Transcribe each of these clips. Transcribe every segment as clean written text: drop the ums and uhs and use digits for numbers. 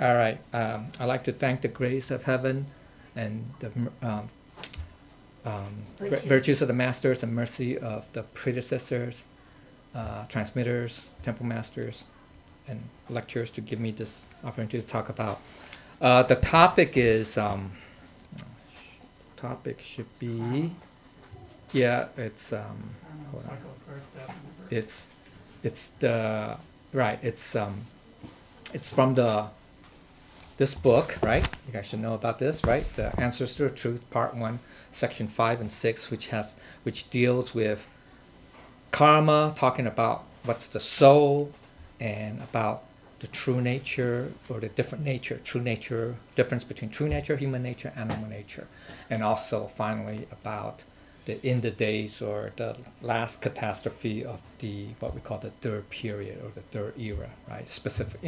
All right. I'd like to thank the grace of heaven and the virtues of the masters and mercy of the predecessors, transmitters, temple masters, and lecturers to give me this opportunity to talk about. The topic is, topic should be, yeah, it's, hold on. It's the, right, it's from this book, right? You guys should know about this, right? The Answers to the Truth, Part 1, Section 5 and 6, which deals with karma, talking about what's the soul, and about the true nature or the different nature, true nature, difference between true nature, human nature, animal nature, and also finally about in the days or the last catastrophe of the what we call the third period or the third era, right? Specific,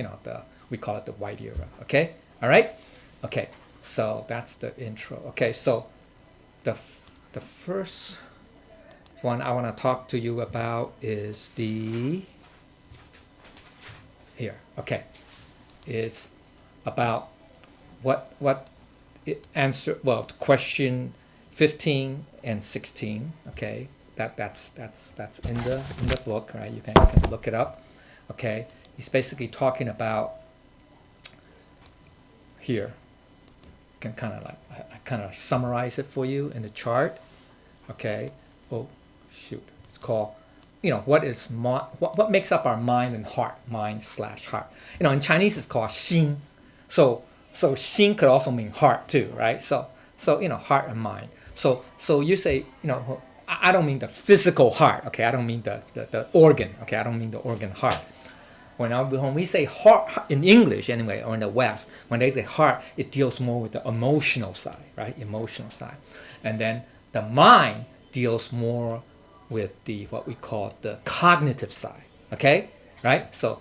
we call it the white era. Okay, all right, okay. So that's the intro. Okay, so the first one I want to talk to you about is here. Okay, is about what answer question 15 and 16. Okay, that's in the book, right? You can look it up. Okay, he's basically talking about here. Can kind of summarize it for you in the chart. Okay. Oh shoot, it's called what is what makes up our mind and heart, mind/heart. In Chinese it's called xin. So xin could also mean heart too, right? So heart and mind. So you say, I don't mean the physical heart, okay? I don't mean the organ, okay? I don't mean the organ heart. When we say heart in English anyway, or in the West, when they say heart, it deals more with the emotional side, right? Emotional side. And then the mind deals more with what we call the cognitive side, okay? Right? So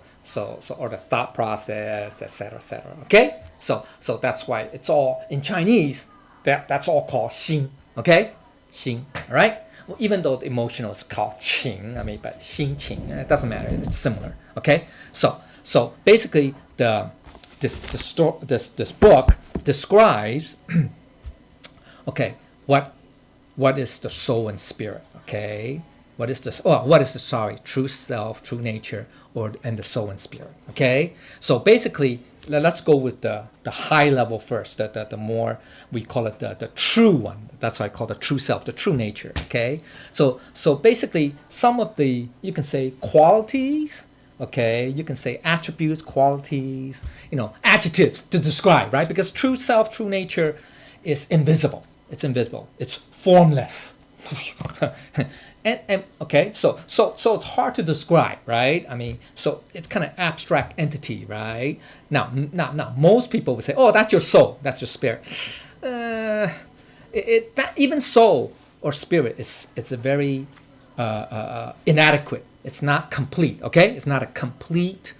or the thought process, etc., okay? So that's why it's all in Chinese. That's all called xin, okay? Xin, all right? Well, even though the emotional is called qing, but xin qing, it doesn't matter. It's similar, okay? So basically, this book describes, okay, what is the soul and spirit, okay? What is the true self, true nature, and the soul and spirit, okay? So basically, let's go with the high level first, the more, we call it the true one. That's why I call the true self, the true nature, okay? So basically, some of the, you can say qualities, okay? You can say attributes, qualities, adjectives to describe, right? Because true self, true nature is invisible. It's invisible. It's formless. And okay, so it's hard to describe, right? So it's kind of abstract entity, right? Now, most people would say, "Oh, that's your soul, that's your spirit." That even soul or spirit it's a very inadequate. It's not complete. Okay, it's not a complete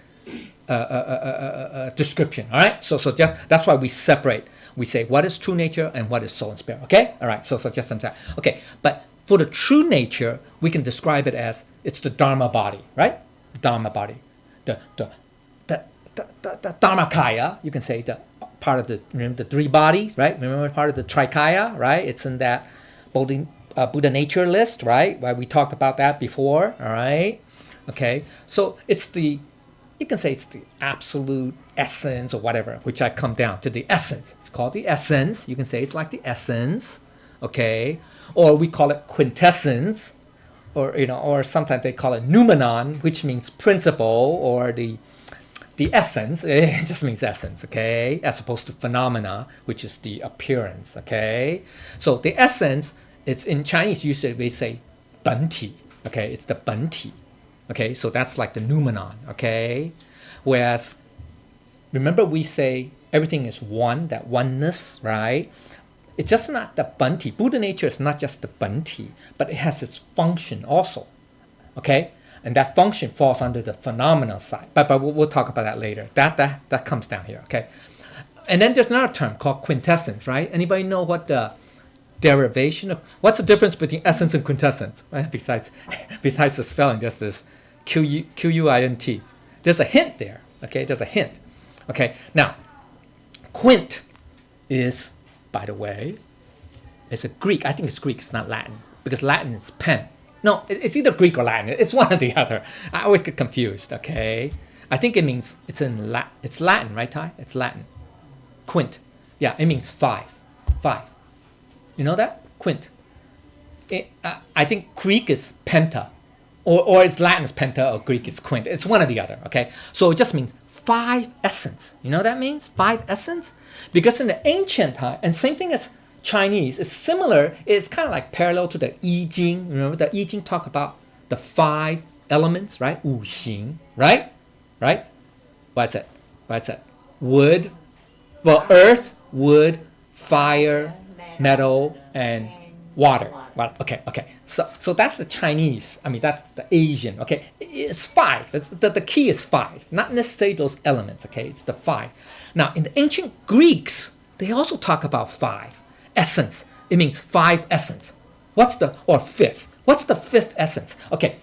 description. All right, so just that's why we separate. We say what is true nature and what is soul and spirit. Okay, all right. So just some time. Okay, but for the true nature, we can describe it as it's the Dharma body, right? The Dharma body, the Dharmakaya. You can say the part of the three bodies, right? Remember part of the Trikaya, right? It's in that Buddha nature list, right? Why we talked about that before, all right? Okay, so you can say it's the absolute essence or whatever, which I come down to the essence. It's called the essence. You can say it's like the essence, okay? Or we call it quintessence, or sometimes they call it noumenon, which means principle, or the essence. It just means essence, okay? As opposed to phenomena, which is the appearance, okay? So the essence, it's in Chinese usually we say 本体, okay? It's the 本体, okay? So that's like the noumenon, okay? Whereas, remember we say everything is one, that oneness, right? It's just not the 本体. Buddha nature is not just the 本体, but it has its function also, okay? And that function falls under the phenomenal side. But we'll talk about that later. That comes down here, okay? And then there's another term called quintessence, right? Anybody know what the derivation of, what's the difference between essence and quintessence? Right? Besides the spelling, there's this Quint. There's a hint there, okay? There's a hint. Okay, now, Quint is, by the way, it's a Greek. I think it's Greek. It's not Latin because Latin is pen. No, it's either Greek or Latin. It's one or the other. I always get confused. Okay, I think it means it's It's Latin, right, Ty? It's Latin. Quint. Yeah, it means five. Five. You know that? Quint. I think Greek is penta, or it's Latin is penta, or Greek is quint. It's one or the other. Okay, so it just means five essence. You know what that means? Five essence, because in the ancient time, and same thing as Chinese, it's similar. It's kind of like parallel to the I Ching. Remember the I Ching talk about the five elements, right? 五行, right? Right? What's it? What's it? Wood, well, earth, wood, fire, metal, and water. Well, okay. So that's the Chinese. I mean, that's the Asian. Okay, it's five. The key is five, not necessarily those elements. Okay, it's the five. Now, in the ancient Greeks, they also talk about five essence. It means five essence. Or fifth? What's the fifth essence? Okay.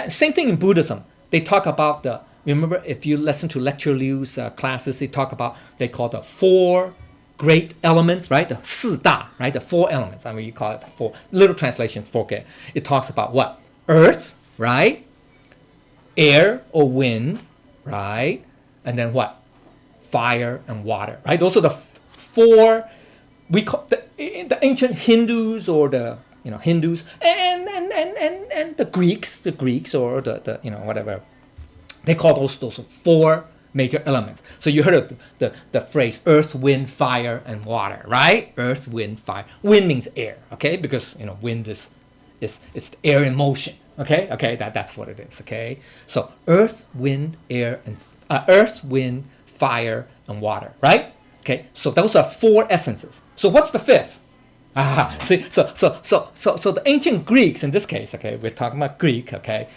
Same thing in Buddhism. They talk about remember, if you listen to Lecture Liu's classes, they call the four great elements, right? The 四大, right? The four elements. I mean, you call it the four. Little translation, forget. It talks about what? Earth, right? Air or wind, right? And then what? Fire and water, right? Those are the four. We call the ancient Hindus or the Hindus and the Greeks or the whatever. They call those four major elements. So you heard of the phrase earth, wind, fire, and water, right? Earth, wind, fire. Wind means air, okay? Because wind is it's air in motion, okay? Okay, that's what it is, okay? So earth, wind, fire, and water, right? Okay, so those are four essences. So what's the fifth? See, so the ancient Greeks in this case, okay, we're talking about Greek, okay,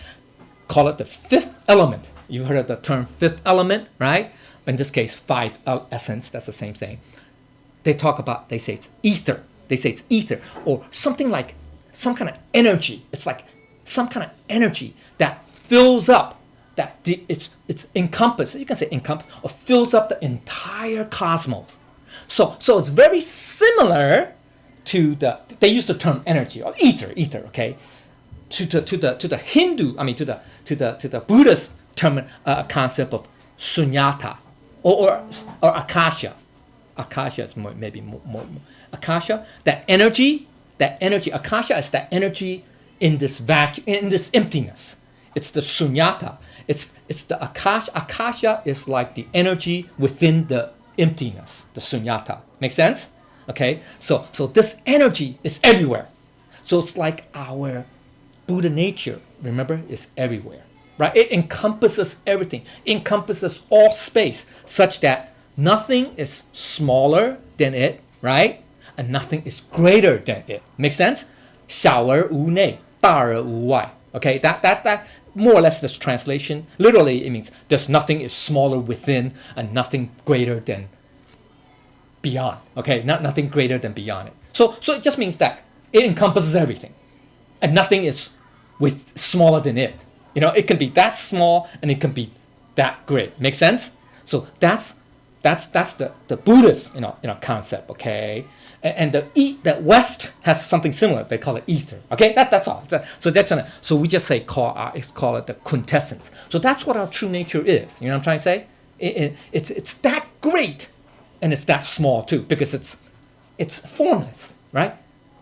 call it the fifth element. You heard of the term fifth element, right? In this case, five essence, that's the same thing. They say it's ether. Or something like some kind of energy. It's like some kind of energy that fills up, it's encompassed, you can say encompass, or fills up the entire cosmos. So it's very similar to they use the term energy, or ether, okay? To the Hindu, I mean to the Buddhist term, concept of sunyata or akasha. Akasha is maybe more akasha. That energy. Akasha is that energy in this vacuum, in this emptiness. It's the sunyata. It's the akasha. Akasha is like the energy within the emptiness. The sunyata. Make sense? Okay. So this energy is everywhere. So it's like our Buddha nature. Remember, is everywhere. Right? It encompasses everything, encompasses all space, such that nothing is smaller than it, right? And nothing is greater than it. Make sense? 小而无内，大而无外. Okay, that more or less this translation. Literally, it means there's nothing is smaller within and nothing greater than beyond. Okay, nothing greater than beyond it. So it just means that it encompasses everything, and nothing is smaller than it. It can be that small and it can be that great. Make sense? So that's the Buddhist concept, okay? And the West has something similar. They call it ether. Okay, that's all. So we just call it the quintessence. So that's what our true nature is. You know what I'm trying to say? It's that great, and it's that small too, because it's formless, right?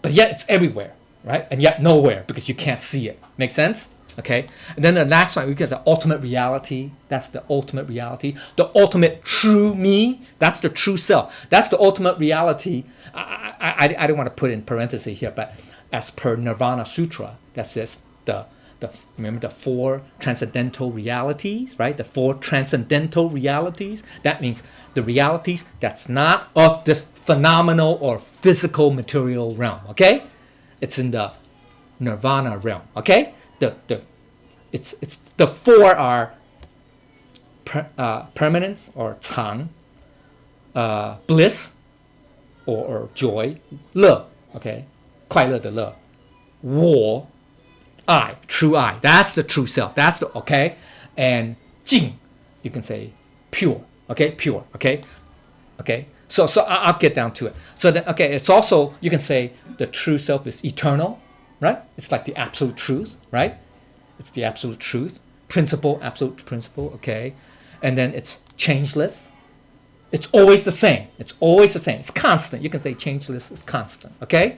But yet it's everywhere, right? And yet nowhere, because you can't see it. Make sense? Okay, and then the last one, we get the ultimate reality. That's the ultimate reality. The ultimate true me. That's the true self. That's the ultimate reality. I don't want to put in parentheses here, but as per Nirvana Sutra, that says remember the four transcendental realities, right? The four transcendental realities. That means the realities that's not of this phenomenal or physical material realm. Okay, it's in the Nirvana realm. Okay. The four are permanence or 常, bliss or joy, 乐, okay, 快乐的乐, 我, I, true I, that's the true self, that's the, okay, and 净, you can say pure, okay, pure, okay, Okay, so I'll get down to it. So then, okay, it's also, you can say the true self is eternal, right? It's like the absolute truth, right? It's the absolute truth, principle, absolute principle, okay? And then it's changeless. It's always the same. It's always the same. It's constant. You can say changeless is constant, okay?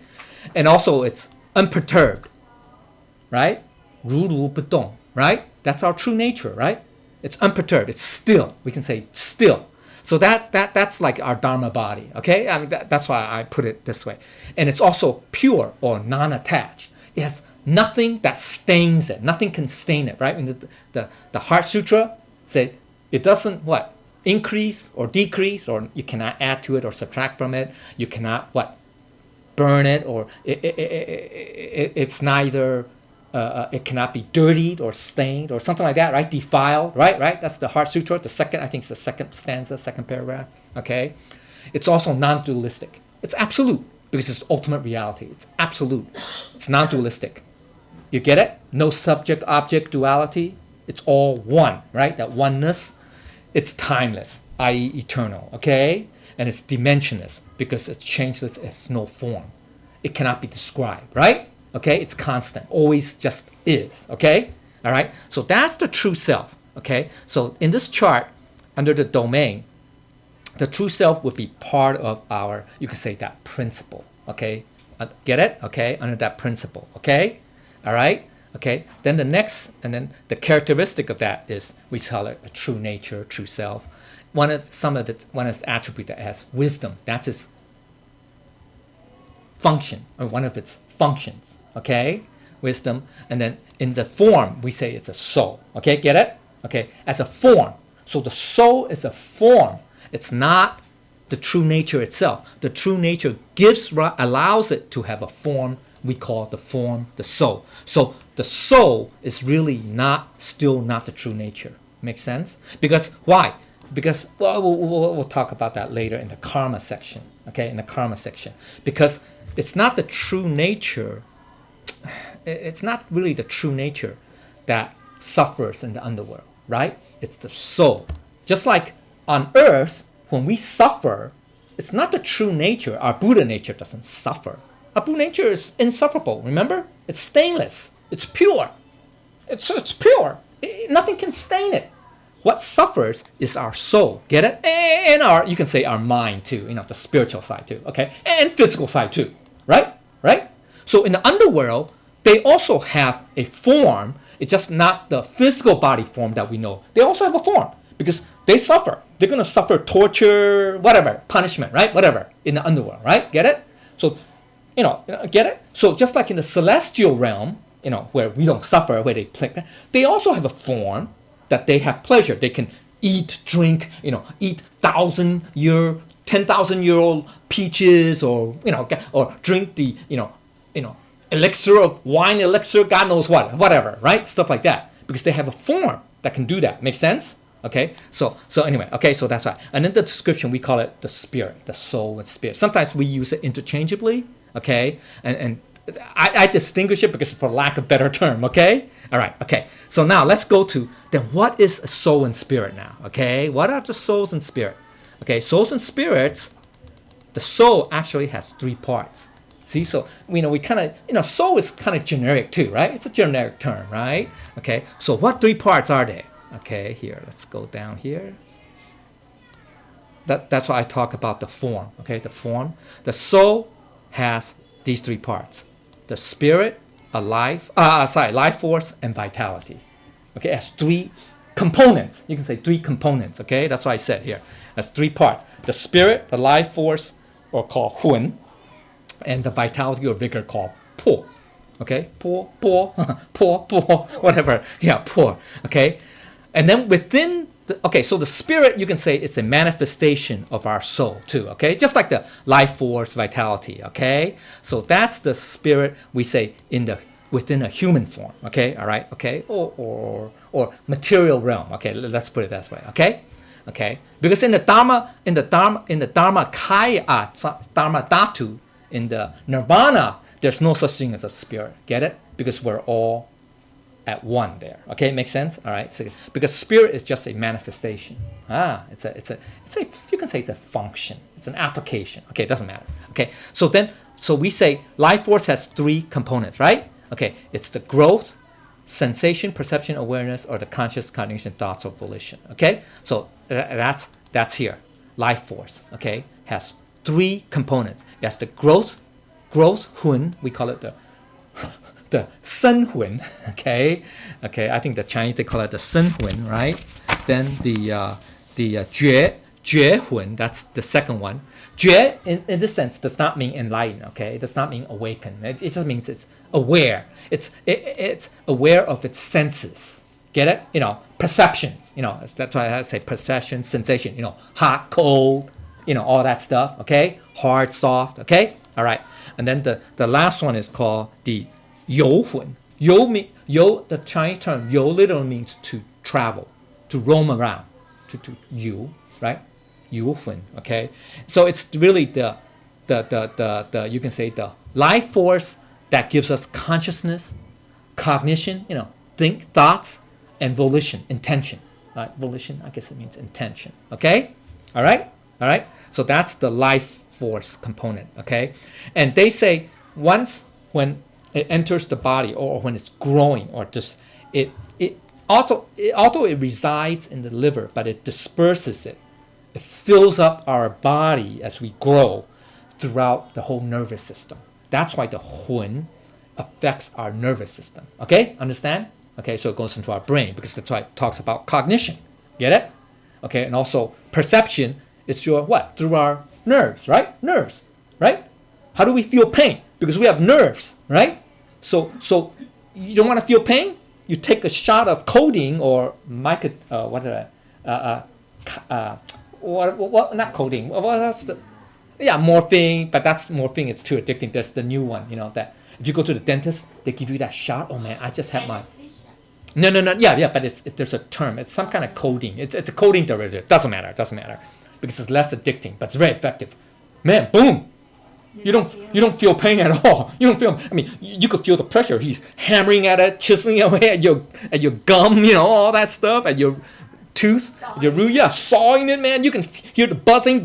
And also it's unperturbed, right? 如如不动, right? That's our true nature, right? It's unperturbed. It's still. We can say still. So that's like our Dharma body, okay? I mean, that's why I put it this way. And it's also pure or non-attached. It has nothing that stains it. Nothing can stain it, right? In the Heart Sutra say it doesn't what? Increase or decrease, or you cannot add to it or subtract from it. You cannot what? Burn it, or it's neither it cannot be dirtied or stained or something like that, right? Defiled, right? That's the Heart Sutra. The second, I think it's the second stanza, second paragraph. Okay, it's also non-dualistic. It's absolute because it's ultimate reality. It's absolute. It's non-dualistic. You get it? No subject-object duality. It's all one, right? That oneness. It's timeless, i.e. eternal. Okay, and it's dimensionless because it's changeless. It's no form. It cannot be described, right? Okay, it's constant, always just is, okay? All right, so that's the true self, okay? So in this chart, under the domain, the true self would be part of our, you could say that principle, okay? Get it? Okay, under that principle, okay? All right, okay? Then the next, and then the characteristic of that is, we call it a true nature, true self. One of its attribute that has wisdom, that's its function, or one of its functions. Okay, wisdom, and then in the form we say it's a soul. Okay, get it? Okay, as a form. So the soul is a form. It's not the true nature itself. The true nature allows it to have a form. We call the form the soul. So the soul is really still not the true nature. Make sense? Because why? Because we'll talk about that later in the karma section. Okay, in the karma section, because it's not the true nature. It's not really the true nature that suffers in the underworld, right? It's the soul. Just like on earth, when we suffer, it's not the true nature. Our Buddha nature doesn't suffer. Our Buddha nature is insufferable, remember? It's stainless. It's pure. It's pure. Nothing can stain it. What suffers is our soul, get it? And you can say our mind too, the spiritual side too, okay? And physical side too, right? Right? So in the underworld, they also have a form. It's just not the physical body form that we know. They also have a form because they suffer. They're going to suffer torture, whatever, punishment, right? Whatever, in the underworld, right? Get it? So, get it? So just like in the celestial realm, where we don't suffer, where they also have a form that they have pleasure. They can eat, drink, eat 10,000-year-old peaches, or drink the elixir of wine, elixir, God knows what, whatever, right? Stuff like that, because they have a form that can do that. Make sense? Okay. So anyway, okay. So that's right. And in the description, we call it the spirit, the soul, and spirit. Sometimes we use it interchangeably. Okay. And I distinguish it because for lack of better term. Okay. All right. Okay. So now let's go to then what is a soul and spirit now? Okay. What are the souls and spirit? Okay. Souls and spirits. The soul actually has three parts. See, so we kind of, soul is kind of generic too, right? It's a generic term, right? Okay, so what three parts are they? Okay, here, let's go down here. That's why I talk about the form, okay, the form. The soul has these three parts. The spirit, life force, and vitality. Okay, it has three components. You can say three components, okay? That's what I said here. That's three parts. The spirit, the life force, or called hun, and the vitality or vigor called po. Okay, po, whatever. Yeah, po. Okay, and then within so the spirit, you can say it's a manifestation of our soul too. Okay, just like the life force, vitality. Okay, so that's the spirit we say within a human form. Okay, all right. Okay, or material realm. Okay, let's put it that way. Okay. Okay, because in the Dharma Kaya, Dharma Dhatu, in the Nirvana, there's no such thing as a spirit. Get it? Because we're all at one there. Okay, makes sense. All right. So because spirit is just a manifestation. It's a you can say it's a function. It's an application. Okay, it doesn't matter. Okay. So we say life force has three components, right? Okay, it's the growth, sensation, perception, awareness, or the conscious cognition, thoughts, or volition. Okay, so that's here. Life force. Okay, has three components. That's the growth hun. We call it the sen hun. Okay, I think the Chinese they call it the sen hun, right? Then the jue hun. That's the second one. Jue, in this sense, does not mean enlightened. Okay, it does not mean awakened. It just means it's aware. It's aware of its senses. Get it? You know, perceptions. You know, that's why I say perception, sensation. You know, hot, cold. You know, all that stuff. Okay, hard, soft. Okay, all right. And then the last one is called the you hun. The Chinese term you literally means to travel, to roam around, to you, right? Yu hun. Okay, so it's really the you can say the life force that gives us consciousness, cognition, you know, thoughts, and volition, intention. Right? Volition, I guess it means intention. Okay, all right. So that's the life force component. Okay, and they say once when it enters the body or when it's growing or just although it resides in the liver, but it disperses it. It fills up our body as we grow throughout the whole nervous system. That's why the hun affects our nervous system. Okay, understand? Okay, so it goes into our brain because that's why it talks about cognition. Get it? Okay, and also perception is through what? Through our nerves, right? Nerves, right? How do we feel pain? Because we have nerves, right? So you don't want to feel pain? You take a shot of codeine or not codeine. What's the? Yeah, morphine. But that's morphine. It's too addicting. There's the new one. You know that if you go to the dentist, they give you that shot. Oh man, I just had my. No. Yeah. But there's a term. It's some kind of codeine. It's a codeine derivative. Doesn't matter because it's less addicting, but it's very effective. Man, boom. You don't feel pain at all. You don't feel. I mean, you could feel the pressure. He's hammering at it, chiseling away at your gum. You know all that stuff at your tooth, your root, sawing it, man. You can hear the buzzing,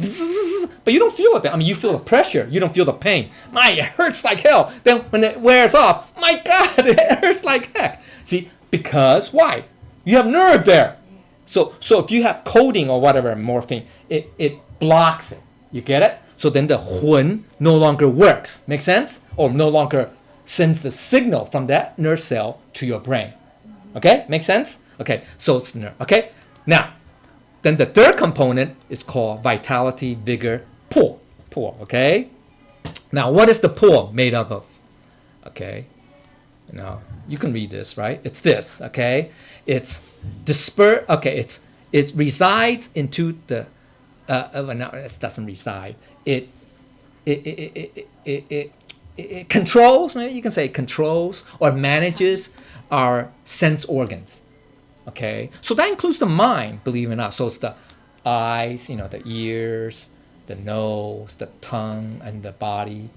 but you don't feel it. I mean, you feel the pressure. You don't feel the pain. My, it hurts like hell. Then when it wears off, my God, it hurts like heck. See, because why? You have nerve there. So if you have codeine or whatever morphine, it blocks it. You get it? So then the hun no longer works. Make sense? Or no longer sends the signal from that nerve cell to your brain. Okay? Make sense? Okay. So it's nerve. Okay. Now, then the third component is called vitality, vigor, po. Okay? Now, what is the po made up of? Okay? Now, you can read this, right? It's this, okay? It's it resides into the, no, it doesn't reside. It controls, maybe you can say controls or manages our sense organs. Okay, so that includes the mind, believe it or not. So it's the eyes, you know, the ears, the nose, the tongue, and the body,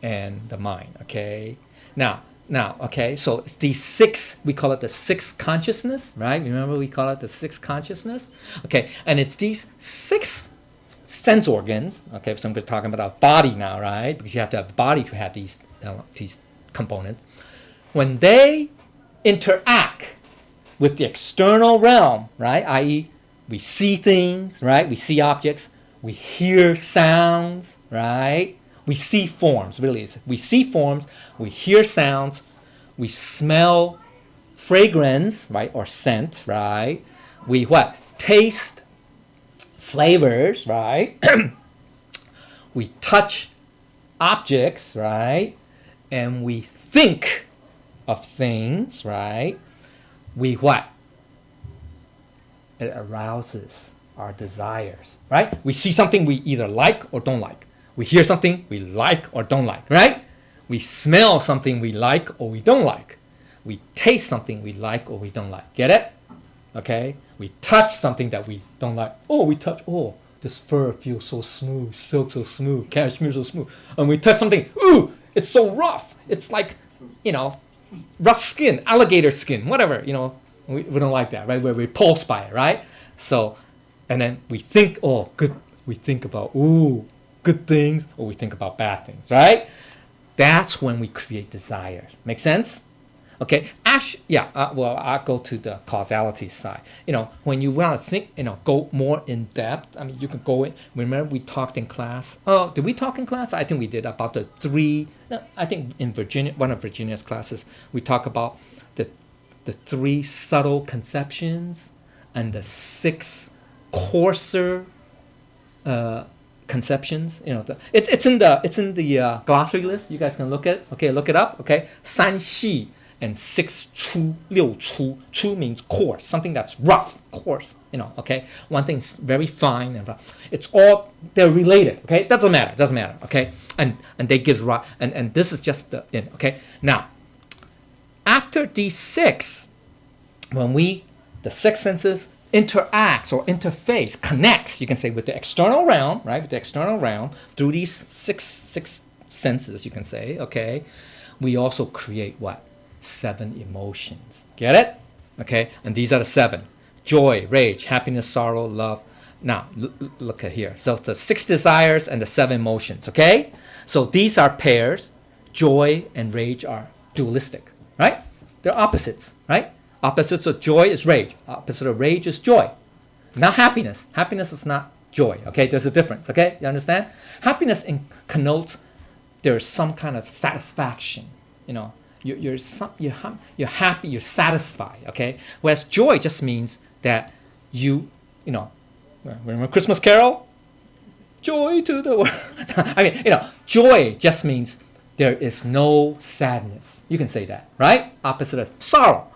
and the mind. Okay, now, okay, so it's these six. We call it the sixth consciousness, right? Remember, we call it the sixth consciousness. Okay, and it's these six sense organs. Okay, so I'm talking about our body now, right? Because you have to have a body to have these components. When they interact with the external realm, right? I.e., we see things, right? We see objects. We hear sounds, right? We see forms, really. We see forms. We hear sounds. We smell fragrance, right? Or scent, right? We what? Taste flavors, right? We touch objects, right? And we think of things, right? We what? It arouses our desires, right? We see something we either like or don't like. We hear something we like or don't like, right? We smell something we like or we don't like. We taste something we like or we don't like. Get it? Okay? We touch something that we don't like. Oh, we touch, oh, this fur feels so smooth, silk so smooth, cashmere so smooth. And we touch something, ooh, it's so rough. It's like, you know, rough skin, alligator skin, whatever, we don't like that, right? We're repulsed by it, right? So, and then we think, we think about, good things, or we think about bad things, right? That's when we create desires. Make sense? Okay, actually, well, I'll go to the causality side. When you want to think, go more in depth, I mean, you can go in. Remember we talked in class? Oh, did we talk in class? I think we did about the three, no, I think in Virginia, one of Virginia's classes, we talk about the three subtle conceptions and the six coarser conceptions. It's in the glossary list. You guys can look at it. Okay, look it up. Okay, 三细 and 6粗六粗. 粗 means coarse, something that's rough, coarse. Okay, one thing's very fine and rough. It's all, they're related. Okay, doesn't matter. Okay, and they give right, and this is just the in. Okay, now after these six, when the six senses interacts or interface, connects, you can say, with the external realm, right? With the external realm through these six senses, you can say, okay, we also create what? 7 emotions. Get it? Okay, and these are the 7: joy, rage, happiness, sorrow, love. Now look at here. So the 6 desires and the 7 emotions. Okay, so these are pairs. Joy and rage are dualistic, right? They're opposites, right? Opposites of joy is rage. Opposite of rage is joy. Not happiness. Happiness is not joy. Okay, there's a difference. Okay, you understand? Happiness connotes there's some kind of satisfaction. You're happy. You're satisfied. Okay. Whereas joy just means that remember Christmas Carol? Joy to the world. I mean, joy just means there is no sadness. You can say that, right? Opposite of sorrow.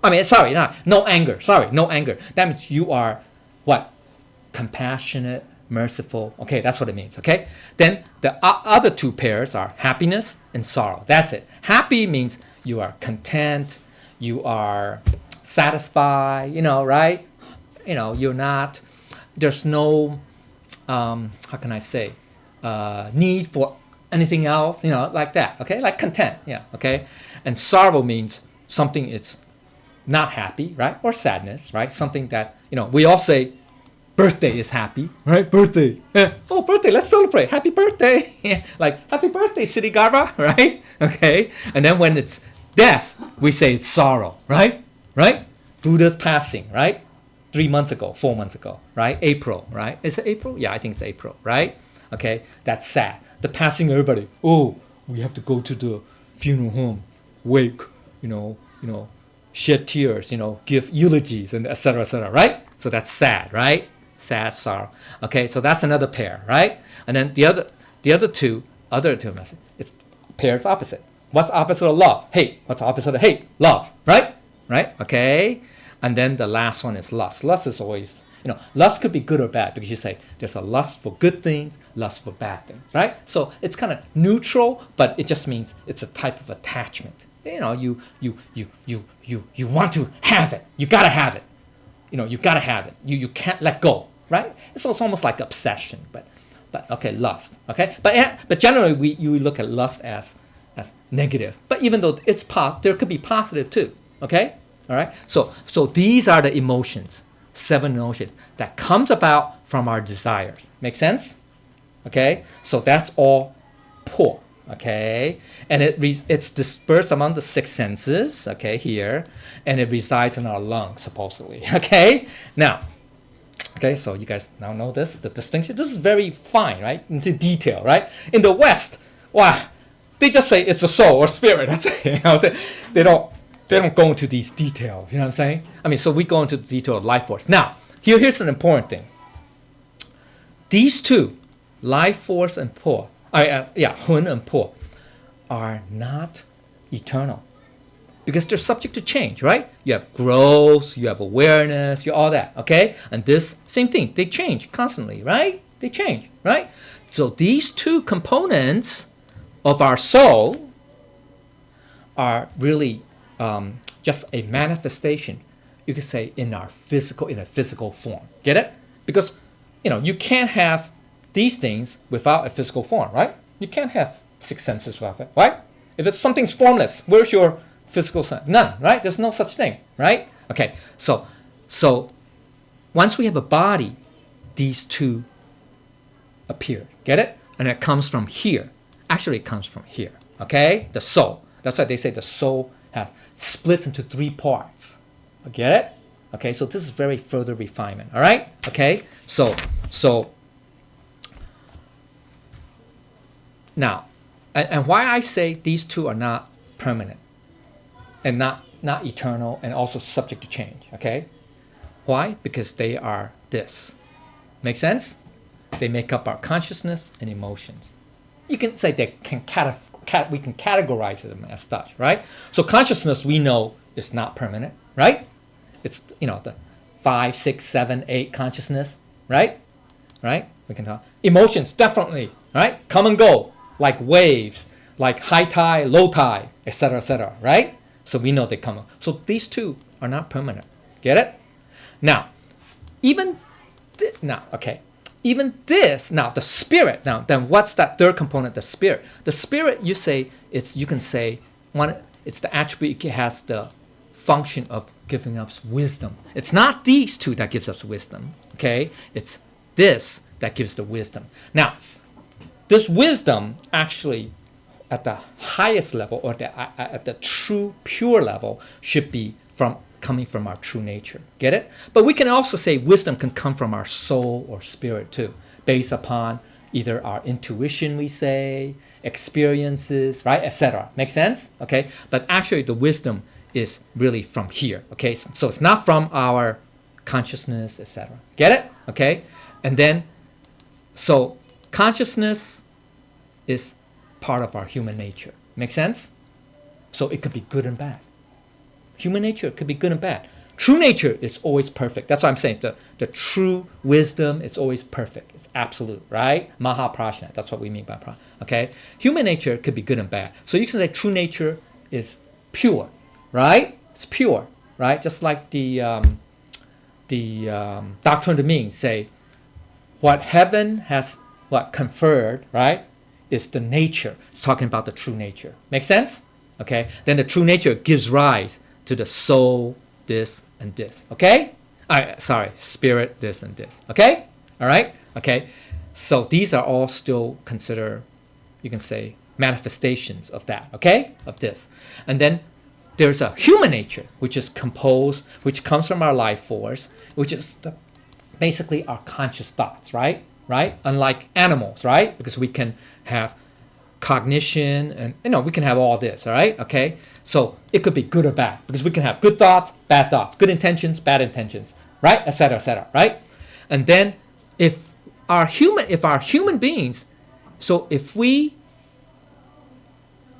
No anger. Sorry, no anger. That means you are what? Compassionate, merciful. Okay, that's what it means. Okay. Then the other 2 pairs are happiness and sorrow. That's it. Happy means you are content, you are satisfied. Right? You're not. There's no. How can I say? Need for anything else. Like that. Okay, like content. Yeah. Okay. And sorrow means something it's not happy, right? Or sadness, right? Something that, we all say birthday is happy, right? Birthday. Yeah. Oh, birthday, let's celebrate. Happy birthday. Yeah. Like, happy birthday, City Garba, right? Okay. And then when it's death, we say it's sorrow, right? Right? Buddha's passing, right? 3 months ago, 4 months ago, right? April, right? Is it April? Yeah, I think it's April, right? Okay. That's sad. The passing, everybody, we have to go to the funeral home. Wake, shed tears, give eulogies, and etc., right? So that's sad, right? Sad, sorrow. Okay, so that's another pair, right? And then the other two messages, it's pairs opposite. What's opposite of love? Hate. What's opposite of hate? Love, right? Right? Okay. And then the last one is lust. Lust is always, lust could be good or bad, because you say there's a lust for good things, lust for bad things, right? So it's kind of neutral, but it just means it's a type of attachment. You want to have it. You gotta have it. You gotta have it. You can't let go, right? It's almost like obsession, but okay, lust, okay. But generally you look at lust as negative. But even though there could be positive too, okay. All right. So these are the emotions, 7 emotions that comes about from our desires. Make sense? Okay. So that's all po. Okay, and it's dispersed among the 6 senses, okay, here, and it resides in our lungs, supposedly, okay? Now, okay, so you guys now know the distinction. This is very fine, right, into detail, right? In the West, wow, they just say it's a soul or spirit. That's it. They don't go into these details, you know what I'm saying? I mean, so we go into the detail of life force. Now, here's an important thing. These 2, life force and po, Hun and Po, are not eternal, because they're subject to change, right? You have growth, you have awareness, you all that, okay? And this same thing, they change constantly, right? They change, right? So these 2 components of our soul are really just a manifestation, you could say, in a physical form. Get it? Because you can't have these things without a physical form, right? You can't have 6 senses without it, right? If something's formless, where's your physical sense? None, right? There's no such thing, right? Okay, so once we have a body, these two appear. Get it? And it comes from here. Actually, it comes from here. Okay? The soul. That's why they say the soul has splits into 3 parts. Get it? Okay, so this is very further refinement. All right? Okay? So now, and why I say these two are not permanent and not eternal and also subject to change. Okay? Why? Because they are this. Make sense? They make up our consciousness and emotions. You can say they can we can categorize them as such, right? So consciousness we know is not permanent, right? It's the 5, 6, 7, 8 consciousness, right? Right? We can talk. Emotions definitely, right? Come and go, like waves, like high tide, low tide, etc., right? So we know they come. So these two are not permanent. Get it? Now, even this, now the spirit, now then what's that third component, the spirit? The spirit, you can say it's the attribute, it has the function of giving us wisdom. It's not these two that gives us wisdom, okay? It's this that gives the wisdom. Now, this wisdom actually at the highest level or at the true pure level should be coming from our true nature. Get it? But we can also say wisdom can come from our soul or spirit too, based upon either our intuition, we say, experiences, right, etc. Make sense? Okay? But actually the wisdom is really from here. Okay? So it's not from our consciousness, etc. Get it? Okay? And then, so consciousness is part of our human nature. Make sense? So it could be good and bad. Human nature could be good and bad. True nature is always perfect. That's what I'm saying. The true wisdom is always perfect. It's absolute, right? Mahaprajna. That's what we mean by prajna. Okay? Human nature could be good and bad. So you can say true nature is pure, right? It's pure, right? Just like the Doctrine of the Means say, what heaven has conferred, right, is the nature. It's talking about the true nature. Make sense? Okay? Then the true nature gives rise to the soul, this and this. Okay? Spirit, this and this. Okay? All right? Okay? So these are all still considered, you can say, manifestations of that. Okay? Of this. And then there's a human nature, which is composed, which comes from our life force, which is basically our conscious thoughts, right? Right? Unlike animals, right? Because we can have cognition and we can have all this, all right? Okay? So it could be good or bad because we can have good thoughts, good intentions, bad intentions, right? Etc., right? And then if our human beings, so if we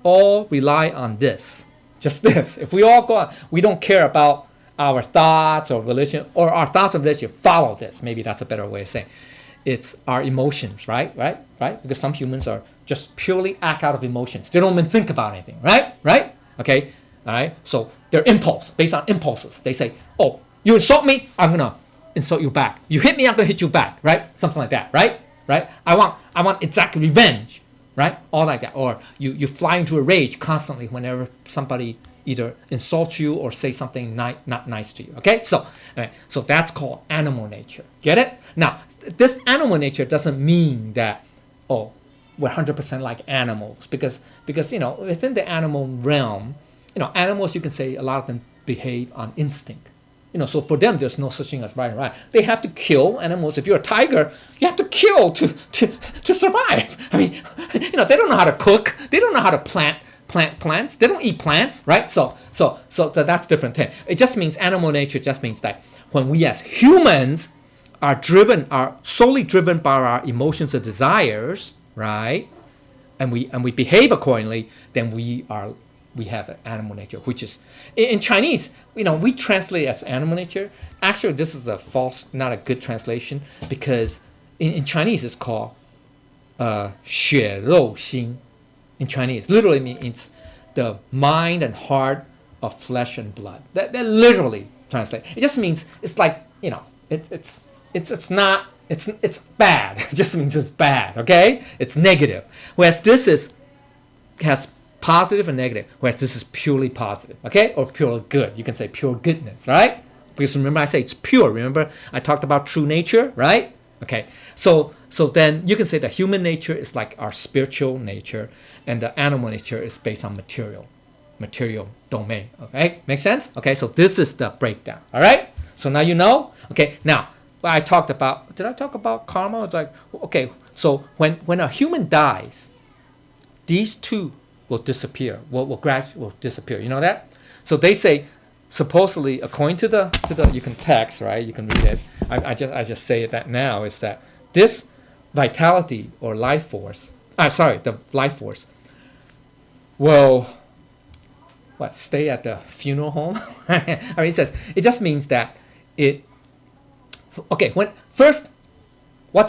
all rely on this, just this, if we all go on, we don't care about our thoughts or religion, or our thoughts and religion follow this. Maybe that's a better way of saying. It's our emotions, right? Because some humans are just purely act out of emotions. They don't even think about anything, right? Okay, all right. So they're based on impulses. They say, "Oh, you insult me, I'm gonna insult you back. You hit me, I'm gonna hit you back." Right? Something like that. Right? I want exact revenge. Right? All like that. Or you fly into a rage constantly whenever somebody either insults you or say something not nice to you. Okay? So that's called animal nature. Get it? Now, this animal nature doesn't mean that we're 100% like animals because within the animal realm, animals, you can say a lot of them behave on instinct. So for them there's no such thing as right and right. They have to kill animals. If you're a tiger, you have to kill to survive. I mean, they don't know how to cook. They don't know how to plant plants. They don't eat plants, right? So that's different thing. It just means animal nature just means that when we as humans are solely driven by our emotions and desires, right? And we behave accordingly, then we have an animal nature, which is in Chinese, we translate it as animal nature. Actually, this is not a good translation, because in Chinese it's called 血肉心. In Chinese, literally means the mind and heart of flesh and blood. That literally translate. It just means it's like it's not. It's bad. It just means it's bad. Okay, it's negative. Whereas this has positive and negative, whereas this is purely positive, okay? Or pure good. You can say pure goodness, right? Because remember I say it's pure. Remember I talked about true nature, right? Okay, so then you can say that human nature is like our spiritual nature, and the animal nature is based on material domain, okay? Make sense? Okay, so this is the breakdown, all right? So now you know, okay? Now, I talked about, did I talk about karma? It's like, okay, so when a human dies, these two will disappear, will gradually disappear. You know that? So they say, supposedly, according to the you can text, right? You can read it. I just say that now is that this vitality or life force, the life force will stay at the funeral home. I mean, it just means that it. Okay, what's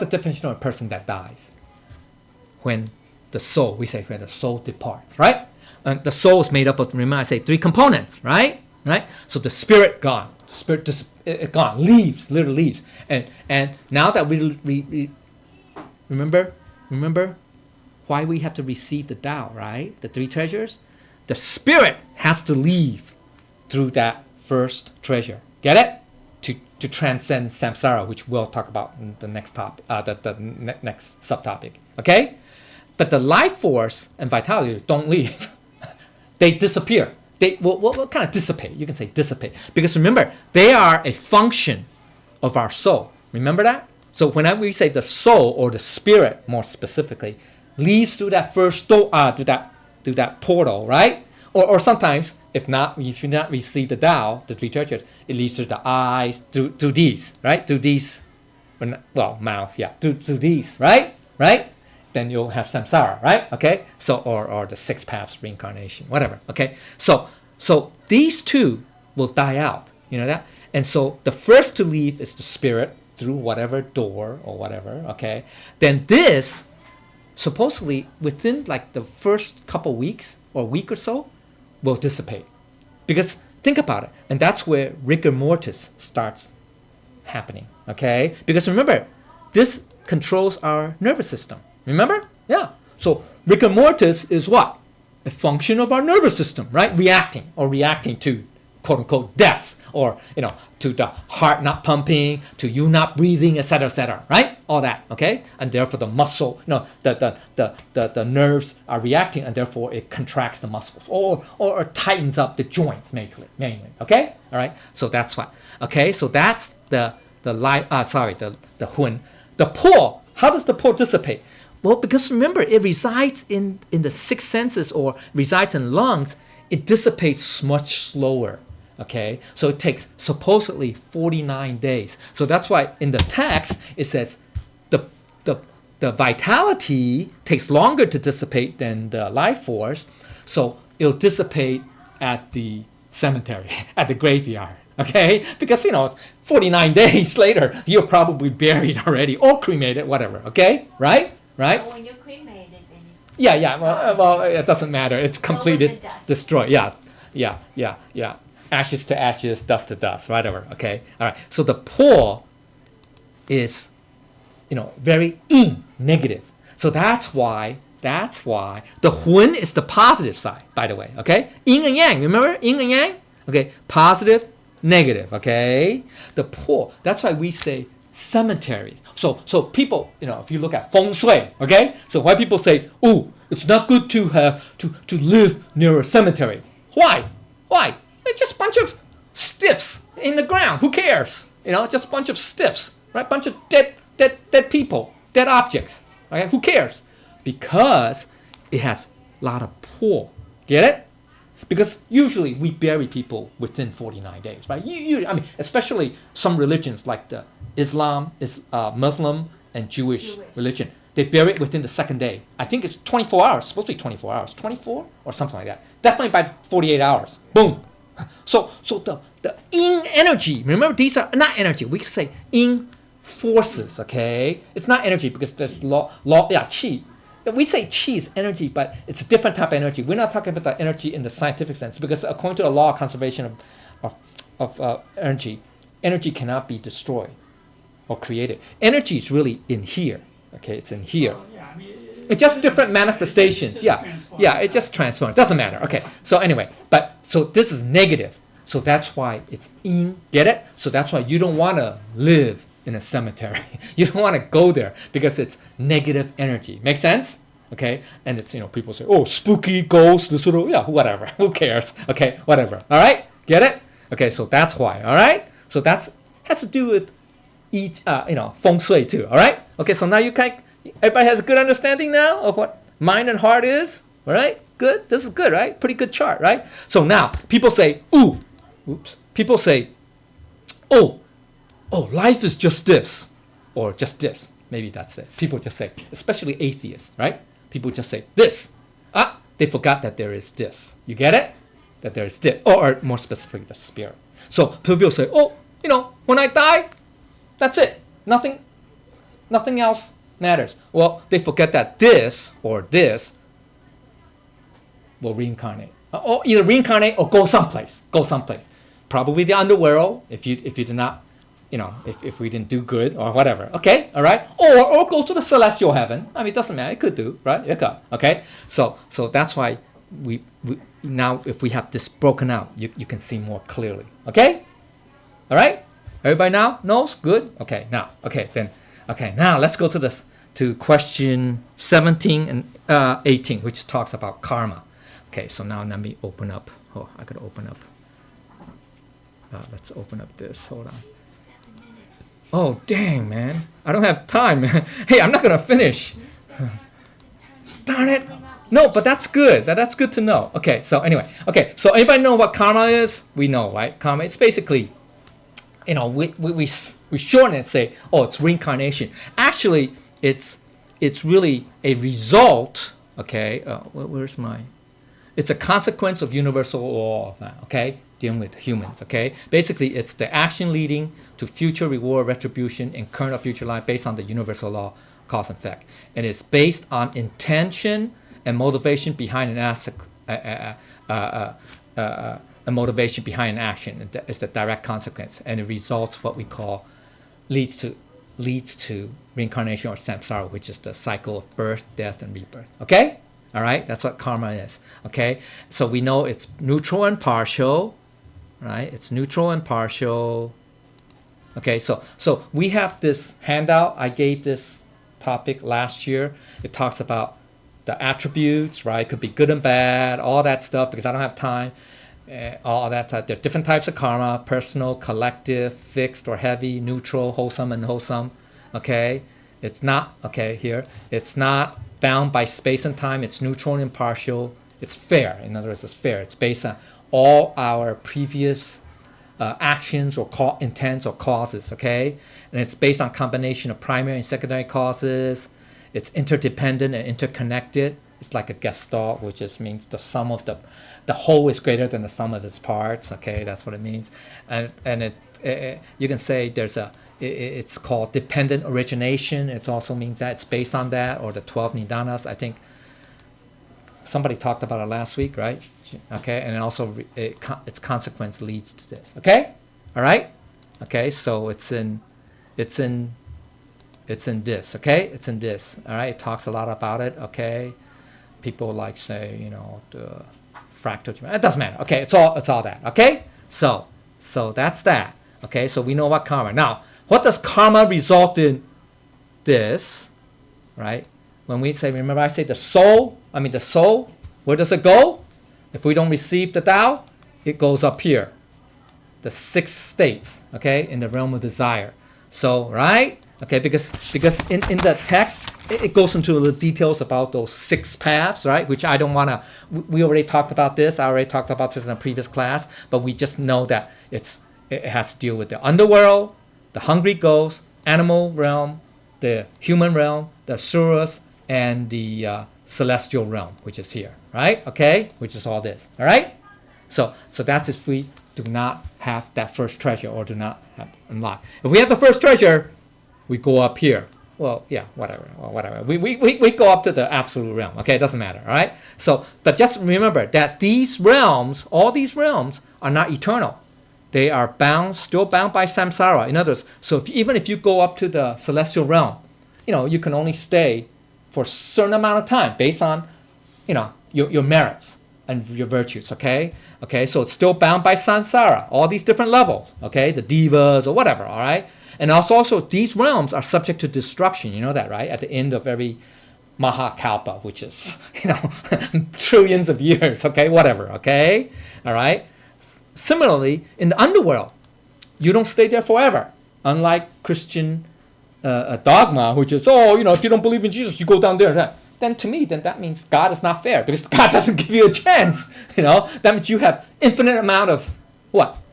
the definition of a person that dies? When the soul, we say when the soul departs, right? And the soul is made up of, remember I say 3 components, right? Right? So the spirit gone, the spirit gone, literally leaves. And now that we remember why we have to receive the Tao, right? The 3 treasures. The spirit has to leave through that first treasure. Get it? To transcend samsara, which we'll talk about in the next topic, next subtopic. Okay? But the life force and vitality don't leave. They disappear. They will kind of dissipate. You can say dissipate. Because remember, they are a function of our soul. Remember that? So whenever we say the soul or the spirit, more specifically, leaves through that first door, through that portal, right? Or sometimes, if you not receive the Tao, the 3 treasures, it leads through the eyes, through these, right? Through these, mouth, yeah, through these, right? Right? Then you'll have samsara, right? Okay? So, or the 6 paths reincarnation, whatever, okay? So these 2 will die out, you know that? And so the first to leave is the spirit through whatever door or whatever, okay? Then this, supposedly, within like the first couple weeks or week or so, will dissipate. Because think about it, and that's where rigor mortis starts happening, okay? Because remember, this controls our nervous system. Remember? Yeah. So rigor mortis is what? A function of our nervous system, right? Reacting to quote unquote death, or to the heart not pumping, to you not breathing, etc., right? All that, okay? And therefore the muscle, the nerves are reacting, and therefore it contracts the muscles, or tightens up the joints mainly, okay? All right. So that's what. Okay. So that's the hun. The po. How does the po dissipate? Well, because remember, it resides in the 6 senses, or resides in lungs. It dissipates much slower. Okay, so it takes supposedly 49 days. So that's why in the text it says the vitality takes longer to dissipate than the life force. So it'll dissipate at the cemetery, at the graveyard. Okay, because 49 days later you're probably buried already or cremated, whatever. Okay, right? So when you cremate it, then Yeah. Well, it doesn't matter. It's completed, destroyed. Yeah. Ashes to ashes, dust to dust, whatever. Okay, all right. So the po is, very negative. So that's why the hun is the positive side. By the way, okay. Yin and yang. Remember yin and yang? Okay, positive, negative. Okay, the po. That's why we say cemetery. So people, if you look at feng shui, okay. So why people say, "Oh, it's not good to have to live near a cemetery." Why? It's just a bunch of stiffs in the ground. Who cares? Just a bunch of stiffs, right? Bunch of dead people, dead objects. Okay, who cares? Because it has a lot of po. Get it? Because usually we bury people within 49 days, right? Especially some religions like the Islam, Muslim, and Jewish religion. They bury it within the 2nd day. I think it's 24 hours. It's supposed to be 24 hours. 24 or something like that. Definitely by 48 hours. Boom. So the yin energy, remember these are not energy. We can say yin forces, okay? It's not energy because there's qi. We say qi is energy, but it's a different type of energy. We're not talking about the energy in the scientific sense, because according to the law of conservation of energy cannot be destroyed or created. Energy is really in here, okay? It's in here. It's just different manifestations. Yeah. Yeah, it just transforms. Doesn't matter. Okay. So anyway, so this is negative. So that's why it's in. Get it? So that's why you don't want to live in a cemetery. You don't want to go there because it's negative energy. Make sense? Okay. And it's, people say, oh, spooky ghost, this sort of, yeah, whatever. Who cares? Okay, whatever. All right? Get it? Okay, so that's why. All right? So that's has to do with each, feng shui too. All right? Okay, so now everybody has a good understanding now of what mind and heart is. All right? Good. This is good, right? Pretty good chart, right? So now people say, people say, oh, life is just this, or just this. Maybe that's it. People just say, especially atheists, right? People just say this. They forgot that there is this. You get it? That there is this, or more specifically, the spirit. So people say, when I die, that's it. Nothing else matters. Well, they forget that this or this will reincarnate, or either reincarnate or go someplace. Probably the underworld if you did not, if we didn't do good or whatever. Okay, all right, or go to the celestial heaven. I mean, it doesn't matter. It could do, right? It could. Okay, so that's why we now if we have this broken out, you can see more clearly. Okay, all right. Everybody now knows? Good. Okay, now let's go to question 17 and 18, which talks about karma. Okay, so now let me open up. Oh, I gotta open up. Let's open up this. Hold on. 7 minutes. Oh, dang, man. I don't have time. Hey, I'm not gonna finish. You spent half the time Darn it. filling out No, but that's good. That's good to know. Okay, so anyway. Okay, so anybody know what karma is? We know, right? Karma, it's basically, we shorten it and say, oh, it's reincarnation. Actually, it's really a result, okay? It's a consequence of universal law of that, okay? Dealing with humans, okay? Basically, it's the action leading to future reward, retribution in current or future life based on the universal law, cause and effect. And it's based on intention and motivation behind a motivation behind an action. It's the direct consequence, and it results what we call leads to reincarnation or samsara, which is the cycle of birth, death, and rebirth. Okay, all right, that's what karma is. Okay, so we know it's neutral and partial, right? It's neutral and partial. Okay, so we have this handout. I gave this topic last year. It talks about the attributes, right? It could be good and bad, all that stuff, because I don't have time. All that type. There are different types of karma: personal, collective, fixed or heavy, neutral, wholesome, and unwholesome. Okay, it's not here. It's not bound by space and time. It's neutral and impartial. It's fair. In other words, it's fair. It's based on all our previous actions or intents or causes. Okay, and it's based on combination of primary and secondary causes. It's interdependent and interconnected. It's like a gestalt, which just means the sum of the whole is greater than the sum of its parts. Okay, that's what it means. And it you can say it's called dependent origination. It also means that it's based on that, or the 12 nidanas. I think somebody talked about it last week, right? Okay, and also its consequence leads to this. Okay, all right. Okay, so it's in this. Okay, it's in this. All right, it talks a lot about it. Okay. People like say, the fractal geometry. It doesn't matter. Okay, it's all that. Okay, so that's that. Okay, so we know about karma. Now, what does karma result in? This, right? When we say, remember I say the soul. Where does it go? If we don't receive the Tao, it goes up here, the 6 states. Okay, in the realm of desire. So right? Okay, because in the text. It goes into the details about those 6 paths, right? Which I don't want to. We already talked about this. I already talked about this in a previous class. But we just know that it has to deal with the underworld, the hungry ghost, animal realm, the human realm, the asuras, and the celestial realm, which is here, right? Okay, which is all this. All right. So that's if we do not have that first treasure or do not have unlocked. If we have the first treasure, we go up here. Well, yeah, whatever. We go up to the absolute realm. Okay, it doesn't matter, all right? So, but just remember that these realms, all these realms, are not eternal. They are still bound by samsara. In other words, so even if you go up to the celestial realm, you can only stay for a certain amount of time based on, your merits and your virtues, okay? Okay, so it's still bound by samsara, all these different levels, okay? The devas or whatever, all right? And also these realms are subject to destruction, you know that, right? At the end of every Mahakalpa, which is, trillions of years, okay? Whatever, okay? All right? Similarly, in the underworld, you don't stay there forever. Unlike Christian dogma, which is, if you don't believe in Jesus, you go down there. Then to me, that means God is not fair because God doesn't give you a chance. That means you have infinite amount of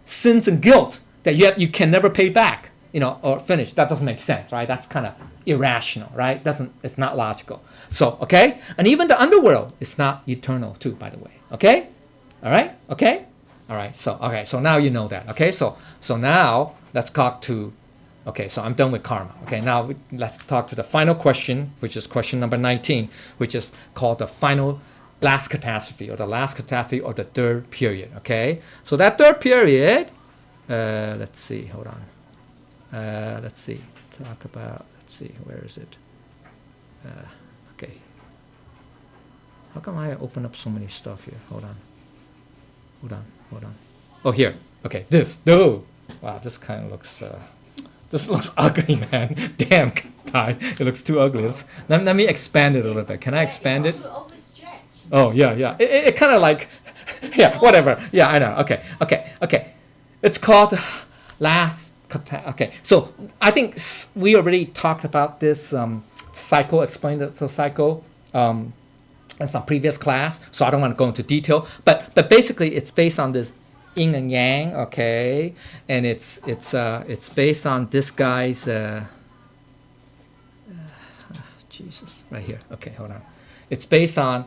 sins and guilt that you can never pay back, or finish. That doesn't make sense, right? That's kind of irrational, right? It's not logical. So, okay, and even the underworld is not eternal too, by the way. Okay, all right, okay, all right. So now you know that. Okay, so now let's talk to. Okay, so I'm done with karma. Okay, now let's talk to the final question, which is question number 19, which is called the last catastrophe, or the last catastrophe, or the third period. Okay, so that third period, let's see, hold on. Let's see, where is it? Okay. How come I open up so many stuff here? Hold on. Oh, here. Okay, wow, this kind of looks. This looks ugly, man. Damn, Ty. It looks too ugly. Let me expand it a little bit. Can I expand it? Oh, yeah. It kind of like, yeah, whatever. Yeah, I know. Okay. It's called last. Okay, so I think we already talked about this cycle, explained the cycle in some previous class, so I don't want to go into detail. But basically, it's based on this yin and yang, okay, and it's based on this guy's Jesus right here. Okay, hold on. It's based on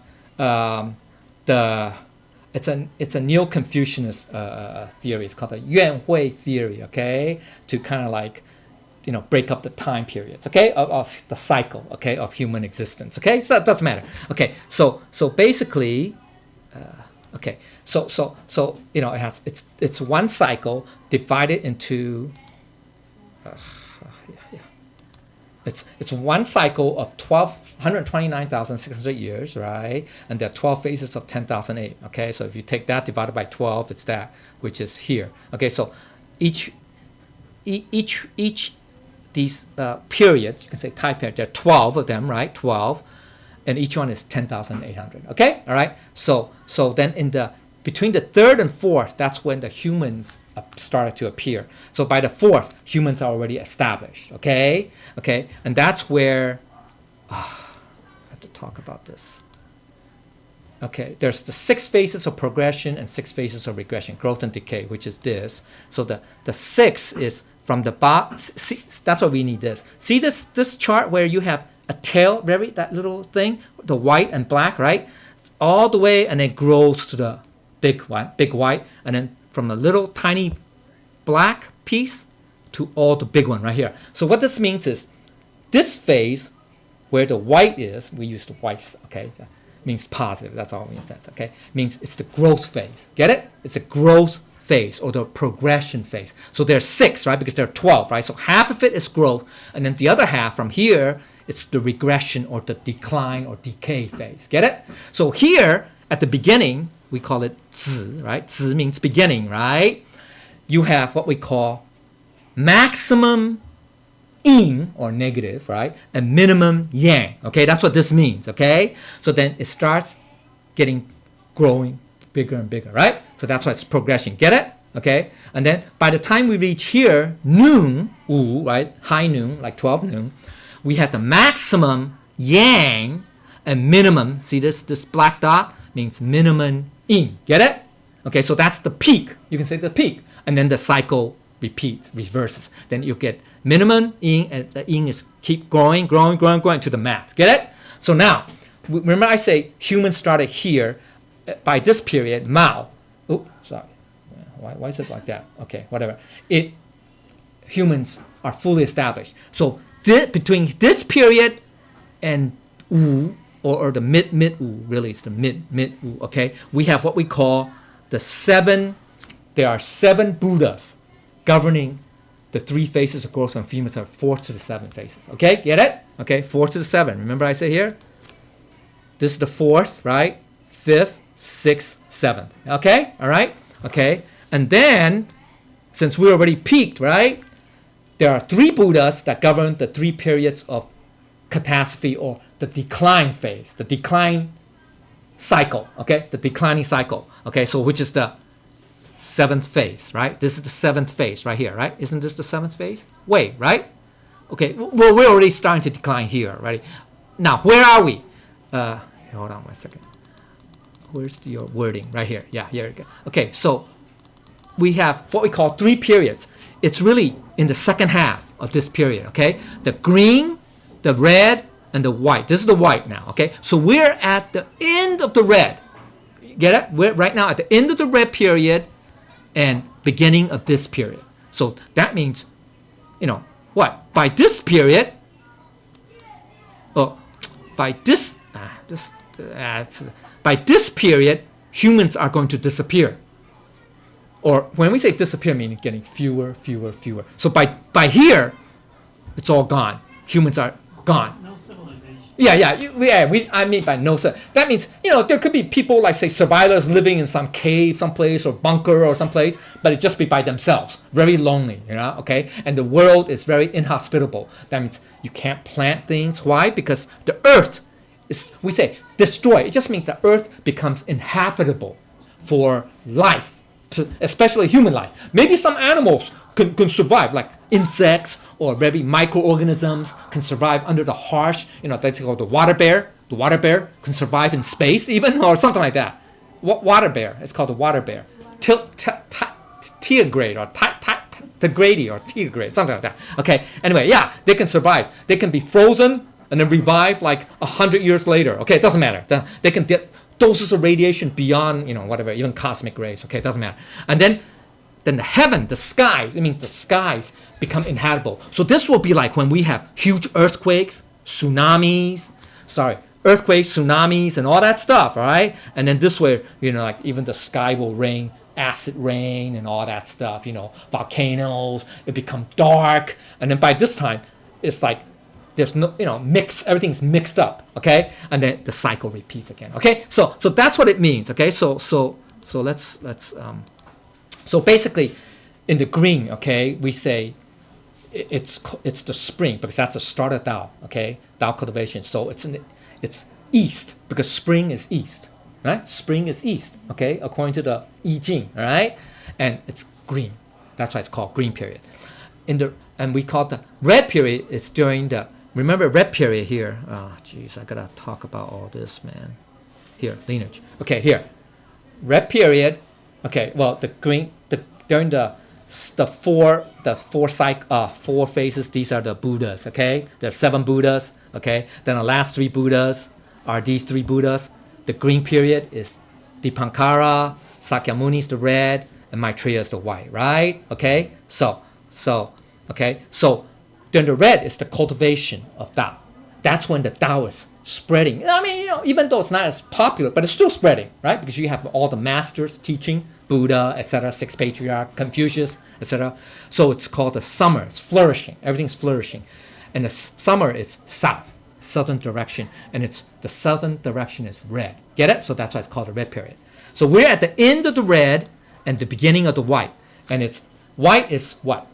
it's a Neo-Confucianist theory. It's called the Yuan Hui theory, okay, to kind of like break up the time periods, okay, of the cycle, okay, of human existence, okay. So it doesn't matter. Okay, so basically. Okay, so it's one cycle divided into it's one cycle of 129,600 years, right? And there are 12 phases of 10,008. Okay, so if you take that divided by 12, it's that, which is here. Okay, so each these periods, you can say time period, there are 12 of them, right? 12. And each one is 10,800. Okay, all right. So then between the third and fourth, that's when the humans started to appear. So by the fourth, humans are already established. Okay, and that's where I have to talk about this. Okay, there's the 6 phases of progression and 6 phases of regression, growth and decay, which is this. So the 6 is from the bottom. That's why we need this. See this chart where you have a tail, that little thing, the white and black, right? All the way, and it grows to the big white, and then from the little tiny black piece to all the big one right here. So what this means is, this phase where the white is, we use the white, okay? That means positive, that's all it means, okay? Means it's the growth phase, get it? It's a growth phase, or the progression phase. So there's 6, right? Because there are 12, right? So half of it is growth, and then the other half from here, it's the regression or the decline or decay phase. Get it? So here at the beginning, we call it 子, right? 子 means beginning, right? You have what we call maximum yin or negative, right? And minimum yang. Okay, that's what this means. Okay, so then it starts growing bigger and bigger, right? So that's why it's progression. Get it? Okay, and then by the time we reach here, noon, right? High noon, like 12 noon. We have the maximum yang and minimum. See this black dot means minimum yin. Get it? Okay, so that's the peak. You can say the peak. And then the cycle reverses. Then you get minimum yin, and the yin is keep growing to the max. Get it? So now, remember I say humans started here. By this period, Mao. Oh, sorry. Why is it like that? Okay, whatever. Humans are fully established. So between this period and Wu, or the mid Wu, really it's the mid Wu, okay, we have what we call there are 7 Buddhas governing the 3 phases of growth from females are 4 to the 7 phases. Okay, get it? Okay, 4 to the 7. Remember I say here? This is the 4th, right? 5th, 6th, 7th. Okay, all right? Okay, and then, since we already peaked, right? There are 3 Buddhas that govern the 3 periods of catastrophe or the decline phase, the decline cycle, okay? The declining cycle, okay? So which is the 7th phase, right? This is the 7th phase right here, right? Isn't this the 7th phase? Wait, right? Okay, well, we're already starting to decline here, right? Now, where are we? Hold on 1 second. Where's your wording? Right here. Yeah, here we go. Okay, so we have what we call 3 periods. It's really in the second half of this period, okay? The green, the red, and the white. This is the white now, okay? So we're at the end of the red. Get it? We're right now at the end of the red period and beginning of this period. So that means, what? By this period, by this period, humans are going to disappear. Or when we say disappear, meaning getting fewer. So by here, it's all gone. Humans are gone. No civilization. I mean by no sense. That means, there could be people like, say, survivors living in some cave, someplace, or bunker or someplace, but it just be by themselves. Very lonely, okay? And the world is very inhospitable. That means you can't plant things. Why? Because the earth is, we say, destroy. It just means the earth becomes inhabitable for life, especially human life. Maybe some animals can survive, like insects or maybe microorganisms can survive under the harsh, that's called the water bear. The water bear can survive in space even, or something like that. Water bear, it's called the water bear. Tigrade or tigrade or tigrade, something like that. Okay, anyway, yeah, they can survive. They can be frozen and then revive like 100 years later. Okay, it doesn't matter. They can get doses of radiation beyond, whatever, even cosmic rays. Okay, it doesn't matter. And then the heaven, the skies, it means the skies become inhabitable. So this will be like when we have huge earthquakes, tsunamis, and all that stuff, all right? And then this way, like even the sky will rain acid rain and all that stuff, volcanoes, it becomes dark. And then by this time, it's like there's no, everything's mixed up, okay? And then the cycle repeats again, okay? So that's what it means, okay? So let's so basically, in the green, okay, we say it's the spring because that's the start of Tao, okay, Tao cultivation. So it's east because spring is east, right? Spring is east, okay, according to the I Ching, all right, and it's green. That's why it's called green period. And we call the red period is during the, remember red period here. Oh, geez, I gotta talk about all this, man. Here, lineage. Okay, here, red period. Okay, well, the green, during the four phases, these are the Buddhas, okay? There are 7 Buddhas, okay? Then the last 3 Buddhas are these 3 Buddhas. The green period is Dipankara, Sakyamuni is the red, and Maitreya is the white, right? Okay? So then the red is the cultivation of Tao. That's when the Tao is spreading. I mean, even though it's not as popular, but it's still spreading, right? Because you have all the masters teaching, Buddha, etc., 6 patriarchs, Confucius, etc. So it's called the summer. It's flourishing. Everything's flourishing. And the summer is south, southern direction. And the southern direction is red. Get it? So that's why it's called the red period. So we're at the end of the red and the beginning of the white. And white is what?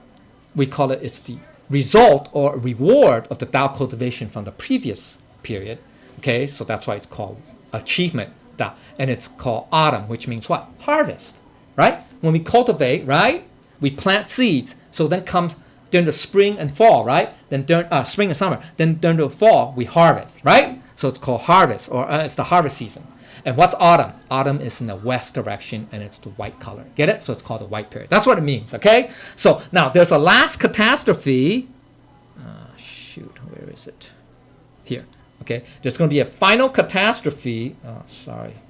We call it's the result or reward of the Tao cultivation from the previous period. Okay, so that's why it's called achievement Tao. And it's called autumn, which means what? Harvest, right? When we cultivate, right, we plant seeds. So then comes during the spring and fall, right? Then during spring and summer. Then during the fall, we harvest, right? So it's called harvest, or it's the harvest season. And what's autumn? Autumn is in the west direction, and it's the white color. Get it? So it's called the white period. That's what it means, okay? So now there's a last catastrophe. Where is it? Here, okay? There's going to be a final catastrophe.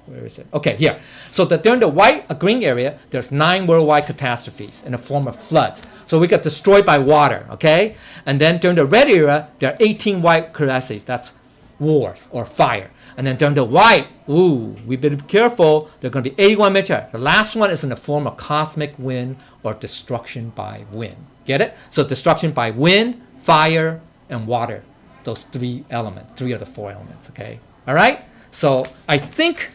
Where is it? Okay, here. So during the green area, there's 9 worldwide catastrophes in the form of floods. So we got destroyed by water, okay? And then during the red era, there are 18 white catastrophes. That's wars or fire. And then during the white, we better be careful. There are going to be 81 meteors. The last one is in the form of cosmic wind or destruction by wind. Get it? So destruction by wind, fire, and water. Those three elements, three of the four elements, okay? All right? So I think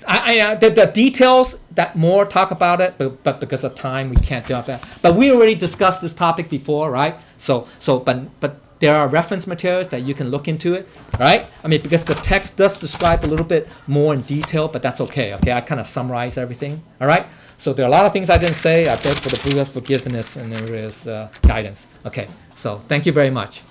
the details that more talk about it, but because of time, we can't do that. But we already discussed this topic before, right? But there are reference materials that you can look into it, right? I mean, because the text does describe a little bit more in detail, but that's okay, okay? I kind of summarize everything, all right? So there are a lot of things I didn't say. I beg for the Buddha's forgiveness, and there is guidance. Okay, so thank you very much.